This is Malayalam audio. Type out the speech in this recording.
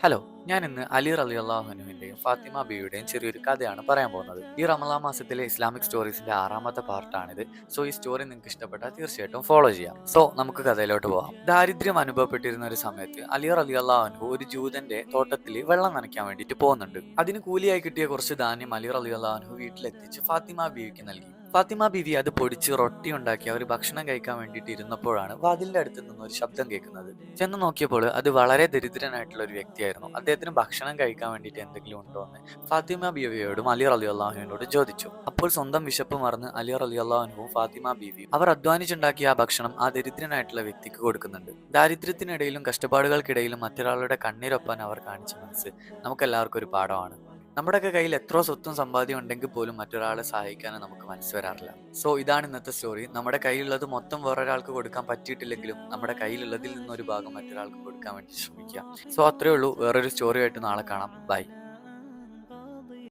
ഹലോ, ഞാൻ ഇന്ന് അലി റളിയല്ലാഹു അൻഹുവിന്റെയും ഫാത്തിമ ബീവിയുടെയും ചെറിയൊരു കഥയാണ് പറയാൻ പോകുന്നത്. ഈ റമളാൻ മാസത്തിലെ ഇസ്ലാമിക് സ്റ്റോറീസിന്റെ ആറാമത്തെ പാർട്ടാണിത്. സോ ഈ സ്റ്റോറി നിങ്ങൾക്ക് ഇഷ്ടപ്പെട്ടാൽ തീർച്ചയായിട്ടും ഫോളോ ചെയ്യാം. സോ നമുക്ക് കഥയിലോട്ട് പോകാം. ദാരിദ്ര്യം അനുഭവപ്പെട്ടിരുന്ന ഒരു സമയത്ത് അലി റളിയല്ലാഹു അൻഹു ഒരു ജൂതന്റെ തോട്ടത്തിൽ വെള്ളം നനയ്ക്കാൻ വേണ്ടിയിട്ട് പോകുന്നുണ്ട്. അതിന് കൂലിയായി കിട്ടിയ കുറച്ച് ധാന്യം അലി റളിയല്ലാഹു അൻഹു വീട്ടിലെത്തിച്ച് ഫാത്തിമ ബീവിക്ക് നൽകി. ഫാത്തിമ ബീവി അത് പൊടിച്ച് റൊട്ടി ഉണ്ടാക്കി അവർ ഭക്ഷണം കഴിക്കാൻ വേണ്ടിയിട്ട് ഇരുന്നപ്പോഴാണ് വാതിലിന്റെ അടുത്ത് നിന്ന് ഒരു ശബ്ദം കേൾക്കുന്നത്. ചെന്ന് നോക്കിയപ്പോൾ അത് വളരെ ദരിദ്രനായിട്ടുള്ള ഒരു വ്യക്തിയായിരുന്നു. അദ്ദേഹത്തിന് ഭക്ഷണം കഴിക്കാൻ വേണ്ടിയിട്ട് എന്തെങ്കിലും ഉണ്ടോ എന്ന് ഫാത്തിമ ബീവിയോടും അലി റളിയല്ലാഹുവിനോടും ചോദിച്ചു. അപ്പോൾ സ്വന്തം വിശപ്പ് മറന്ന് അലി റളിയല്ലാഹുവും ഫാത്തിമ ബീവിയും അവർ അധ്വാനിച്ചുണ്ടാക്കിയ ആ ഭക്ഷണം ആ ദരിദ്രനായിട്ടുള്ള വ്യക്തിക്ക് കൊടുക്കുന്നുണ്ട്. ദാരിദ്ര്യത്തിനിടയിലും കഷ്ടപ്പാടുകൾക്കിടയിലും മറ്റൊരാളുടെ കണ്ണീരൊപ്പാൻ അവർ കാണിച്ച മനസ്സ് നമുക്കെല്ലാവർക്കും ഒരു പാഠമാണ്. നമ്മുടെയൊക്കെ കയ്യിൽ എത്ര സ്വത്തും സമ്പാദ്യം ഉണ്ടെങ്കിൽ പോലും മറ്റൊരാളെ സഹായിക്കാൻ നമുക്ക് മനസ്സ് വരാറില്ല. സോ ഇതാണ് ഇന്നത്തെ സ്റ്റോറി. നമ്മുടെ കയ്യിലുള്ളത് മൊത്തം വേറൊരാൾക്ക് കൊടുക്കാൻ പറ്റിയിട്ടില്ലെങ്കിലും നമ്മുടെ കയ്യിലുള്ളതിൽ നിന്നൊരു ഭാഗം മറ്റൊരാൾക്ക് കൊടുക്കാൻ വേണ്ടി ശ്രമിക്കുക. സോ അത്രേ ഉള്ളൂ. വേറൊരു സ്റ്റോറി ആയിട്ട് നാളെ കാണാം. ബൈ.